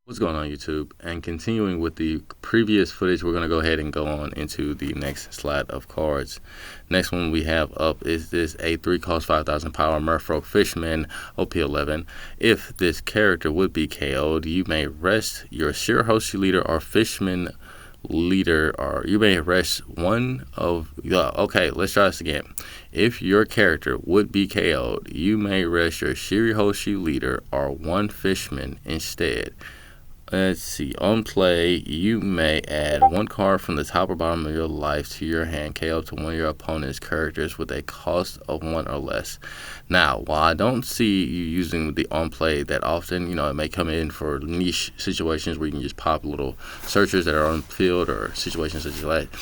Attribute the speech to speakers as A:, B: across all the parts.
A: What's going on, YouTube? And continuing with the previous footage, we're going to go ahead and go on into the next slide of cards. Next one we have up is this A3 cost 5,000 power Merfolk Fishman OP11. If this character would be KO'd, you may rest your Shirahoshi leader or Fishman leader, or you may rest one of okay, let's try this again. If your character would be KO'd, you may rest your Shirahoshi leader or one Fishman instead. Let's see. On play, you may add one card from the top or bottom of your life to your hand, KO to one of your opponent's characters with a cost of 1 or less. Now, while I don't see you using the on play that often, it may come in for niche situations where you can just pop little searchers that are on the field or situations that you like.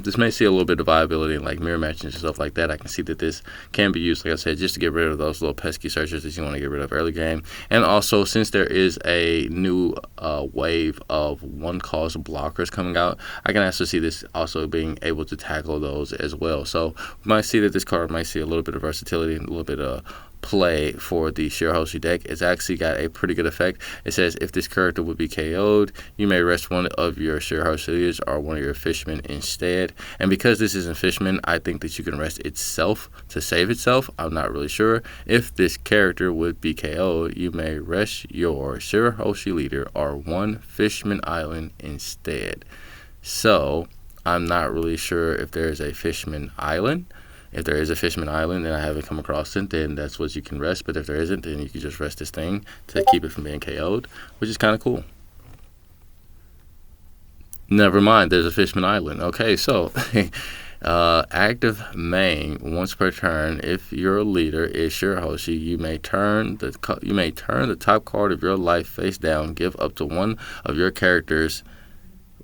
A: This may see a little bit of viability in like mirror matches and stuff like that. I can see that this can be used, like I said, just to get rid of those little pesky searchers that you want to get rid of early game. And also, since there is a new wave of one cost blockers coming out, I can also see this also being able to tackle those as well. So we might see that this card might see a little bit of versatility and a little bit of play for the Shirahoshi deck. It's actually got a pretty good effect. It says if this character would be KO'd, you may rest one of your Shirahoshi leaders or one of your Fishmen instead. And because this isn't Fishman, I think that you can rest itself to save itself. I'm not really sure. If this character would be KO'd, you may rest your Shirahoshi leader or one Fishman Island instead. So I'm not really sure if there's a Fishman Island. If there is a Fishman Island and I haven't come across it, then that's what you can rest. But if there isn't, then you can just rest this thing to keep it from being KO'd, which is kind of cool. Never mind, there's a Fishman Island. Okay, so active main once per turn. If your leader is Shirahoshi, you may turn the top card of your life face down. Give up to one of your characters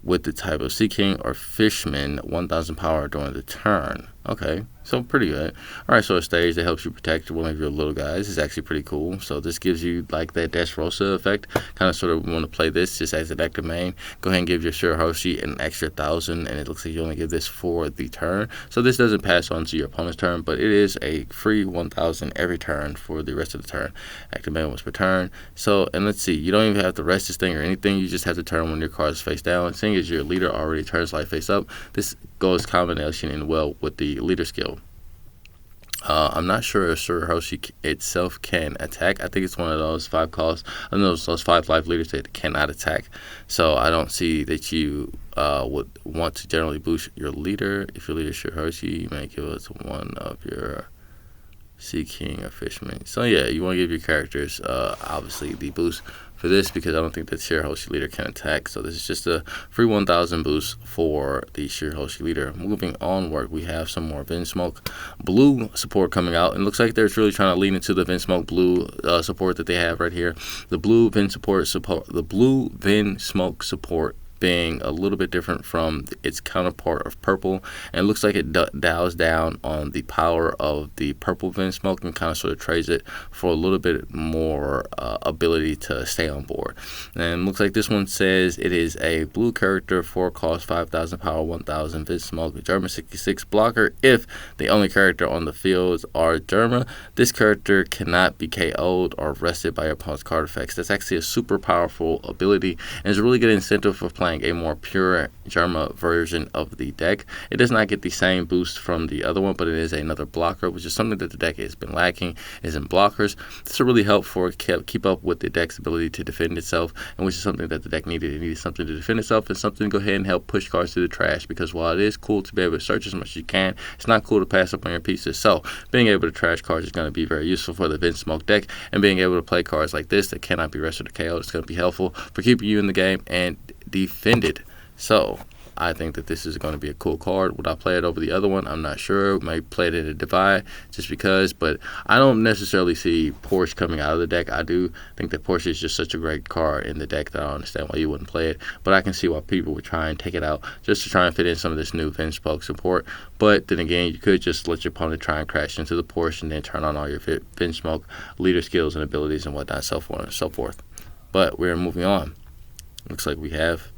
A: with the type of Sea King or Fishman 1,000 power during the turn. Okay, so pretty good. All right, so a stage that helps you protect one of your little guys is actually pretty cool. So this gives you like that Dressrosa effect. Kind of sort of want to play this just as an active main. Go ahead and give your Shirahoshi an extra 1,000, and it looks like you only give this for the turn. So this doesn't pass on to your opponent's turn, but it is a free 1,000 every turn for the rest of the turn. Active main once per turn. So, and let's see, you don't even have to rest this thing or anything. You just have to turn when your card is face down. Seeing as your leader already turns life face up, this goes combination in well with the leader skill. I'm not sure if Shirahoshi itself can attack. I think it's one of those 5 costs. I know those 5 life leaders that cannot attack. So I don't see that you would want to generally boost your leader. If your leader is Shirahoshi, you may give it to one of your Sea King or Fishman. So yeah, you want to give your characters obviously the boost for this, because I don't think that Shirahoshi leader can attack. So this is just a free 1,000 boost for the Shirahoshi leader. Moving onward, we have some more Vinsmoke Blue support coming out, and it looks like they're really trying to lean into the Vinsmoke Blue support that they have right here. The Blue Vinsmoke support being a little bit different from its counterpart of purple, and it looks like it dials down on the power of the purple Vinsmoke and kind of sort of trades it for a little bit more ability to stay on board. And it looks like this one says it is a blue character, 4 cost, 5,000 power, 1,000 Vinsmoke, German 66 blocker. If the only character on the fields are Germa, this character cannot be KO'd or rested by your opponent's card effects. That's actually a super powerful ability, and it's a really good incentive for playing a more pure Germa version of the deck. It does not get the same boost from the other one, but it is another blocker, which is something that the deck has been lacking, is in blockers. This will really help for keep up with the deck's ability to defend itself, and which is something that the deck needed. It needed something to defend itself and something to go ahead and help push cards through the trash, because while it is cool to be able to search as much as you can, it's not cool to pass up on your pieces. So being able to trash cards is going to be very useful for the Vinsmoke deck, and being able to play cards like this that cannot be rested or KO'd is going to be helpful for keeping you in the game and defended. So I think that this is going to be a cool card. Would I play it over the other one? I'm not sure. Might play it in a divide just because, but I don't necessarily see Porsche coming out of the deck. I do think that Porsche is just such a great card in the deck that I don't understand why you wouldn't play it, but I can see why people would try and take it out just to try and fit in some of this new Vinsmoke support. But then again, you could just let your opponent try and crash into the Porsche and then turn on all your Vinsmoke leader skills and abilities and whatnot, so forth and so forth. But we're moving on. Looks like we have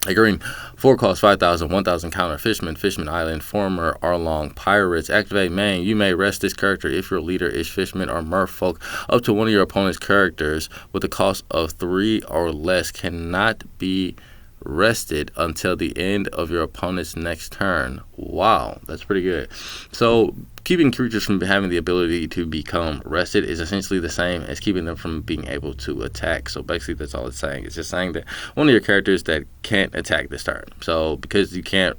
A: A green 4 cost 5,000, 1,000 counter Fishman, Fishman Island, former Arlong Pirates. Activate main. You may rest this character if your leader is Fishman or Merfolk. Up to one of your opponent's characters with a cost of 3 or less cannot be rested until the end of your opponent's next turn. Wow, that's pretty good. So keeping creatures from having the ability to become rested is essentially the same as keeping them from being able to attack. So basically that's all it's saying. It's just saying that one of your characters that can't attack this turn. So because you can't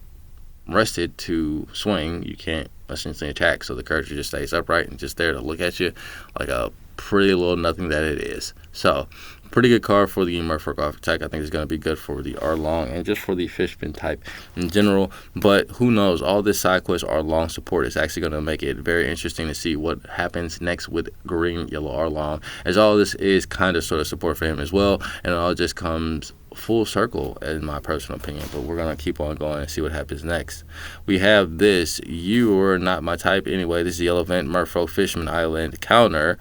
A: rest it to swing, you can't essentially attack. So the character just stays upright and just there to look at you like a pretty little nothing that it is. So pretty good card for the Merfolk archetype. I think it's going to be good for the Arlong and just for the Fishman type in general. But who knows? All this side quest Arlong support is actually going to make it very interesting to see what happens next with green, yellow Arlong, as all this is kind of sort of support for him as well. And it all just comes full circle in my personal opinion, but we're going to keep on going and see what happens next. We have this, you're not my type anyway. This is Yellow Vent Merfolk Fishman Island counter.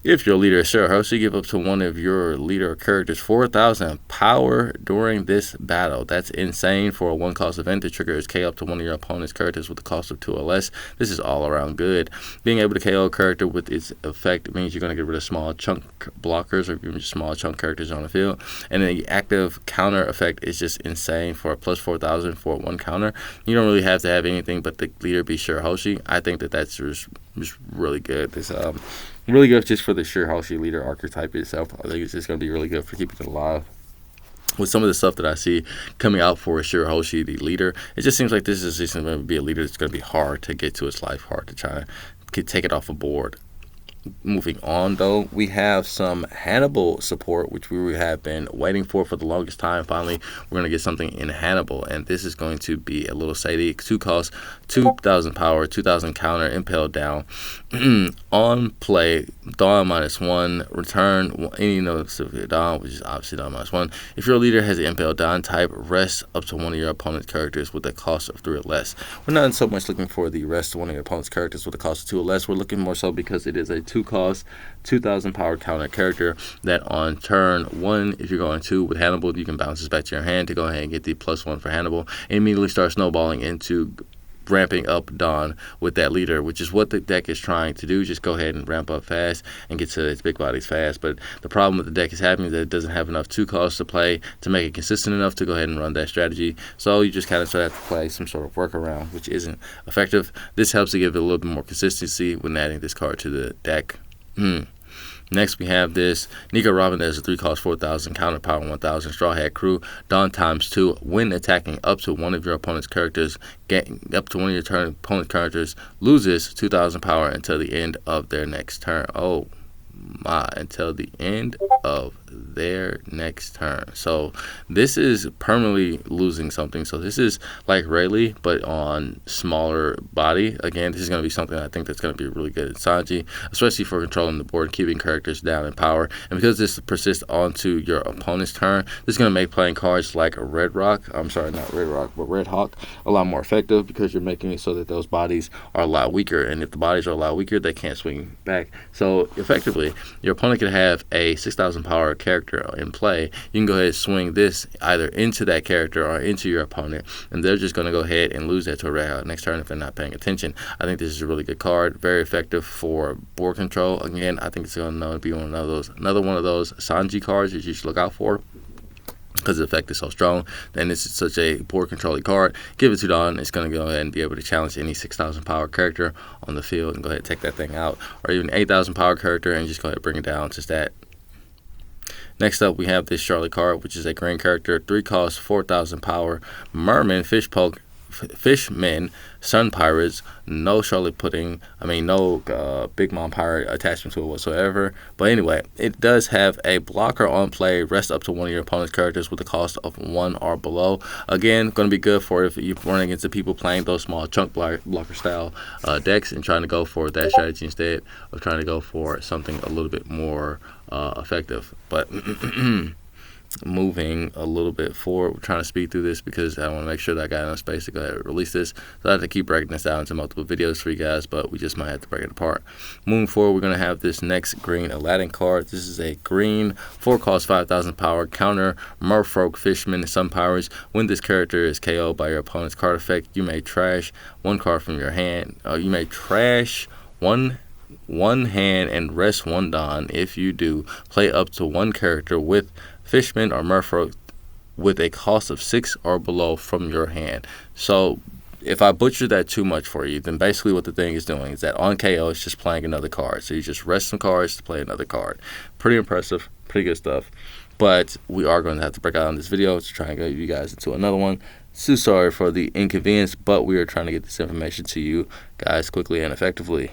A: If your leader is Sir Host, you give up to one of your leader characters 4,000 power during this battle. That's insane for a 1-cost event. The trigger is KO up to one of your opponent's characters with a cost of 2 or less. This is all around good. Being able to KO a character with its effect means you're going to get rid of small chunk blockers or even just small chunk characters on the field. And then the active counter effect is just insane for a plus 4,000 for 1 counter. You don't really have to have anything but the leader be Sure Hoshi. I think that that's just really good. This really good just for the Sure Hoshi leader archetype itself. I think it's just going to be really good for keeping it alive. With some of the stuff that I see coming out for Sure Hoshi, the leader, it just seems like this is just going to be a leader that's going to be hard to get to its life, hard to try to take it off a board. Moving on, though, we have some Hannibal support, which we have been waiting for the longest time. Finally, we're going to get something in Hannibal, and this is going to be a little Sadie. 2 cost, 2,000 power, 2,000 counter, impale down. On play, Dawn -1, return any notice of Dawn, which is obviously Dawn -1. If your leader has the impale Dawn type, rest up to one of your opponent's characters with a cost of 3 or less. We're not so much looking for the rest of one of your opponent's characters with a cost of 2 or less. We're looking more so because it is a 2-cost, 2,000 power counter character that on turn 1, if you're going 2 with Hannibal, you can bounce this back to your hand to go ahead and get the +1 for Hannibal and immediately start snowballing into ramping up Dawn with that leader, which is what the deck is trying to do. Just go ahead and ramp up fast and get to its big bodies fast. But the problem with the deck is having that it doesn't have enough 2 costs to play to make it consistent enough to go ahead and run that strategy. So you just kind of have to play some sort of workaround, which isn't effective. This helps to give it a little bit more consistency when adding this card to the deck. Next, we have this Nico Robin as a 3-cost 4,000 counter power 1,000 Straw Hat Crew. Dawn ×2 when attacking up to one of your opponent's characters. Up to one of your opponent's characters loses 2,000 power until the end of their next turn. Oh my! Until the end of their next turn. So this is permanently losing something. So this is like Rayleigh, but on smaller body. Again, this is going to be something I think that's going to be really good at Sanji, especially for controlling the board, keeping characters down in power. And because this persists onto your opponent's turn, this is going to make playing cards like Red Hawk a lot more effective because you're making it so that those bodies are a lot weaker. And if the bodies are a lot weaker, they can't swing back. So effectively, your opponent can have a 6,000 power character in play. You can go ahead and swing this either into that character or into your opponent, and they're just going to go ahead and lose that to a Red Hawk next turn if they're not paying attention. I think this is a really good card, very effective for board control. Again, I think it's going to be another one of those Sanji cards that you should look out for, because the effect is so strong, and it's such a board controlling card. Give it to Dawn. It's going to go ahead and be able to challenge any 6,000 power character on the field and go ahead and take that thing out, or even 8,000 power character and just go ahead and bring it down to stat. Next up, we have this Charlotte card, which is a green character, 3 cost, 4,000 power, Merman, Fishmen, Sun Pirates, no Charlotte pudding, no Big Mom Pirate attachment to it whatsoever. But anyway, it does have a blocker on play, rest up to one of your opponent's characters with a cost of 1 or below. Again, going to be good for if you run against the people playing those small chunk blocker style decks and trying to go for that strategy instead of trying to go for something a little bit more effective. But moving a little bit forward. We're trying to speed through this because I want to make sure that I got enough space to go ahead and release this. So I have to keep breaking this down into multiple videos for you guys, but we just might have to break it apart. Moving forward, we're going to have this next green Aladdin card. This is a green 4 cost 5,000 power counter Merfolk Fishman. Some powers. When this character is KO'd by your opponent's card effect, you may trash one card from your hand. You may trash one hand and rest one Don. If you do, play up to one character with Fishman or Merfolk with a cost of 6 or below from your hand. So if I butchered that too much for you, then basically what the thing is doing is that on KO it's just playing another card. So you just rest some cards to play another card. Pretty impressive, pretty good stuff. But we are going to have to break out on this video to try and get you guys into another one. So sorry for the inconvenience, but we are trying to get this information to you guys quickly and effectively.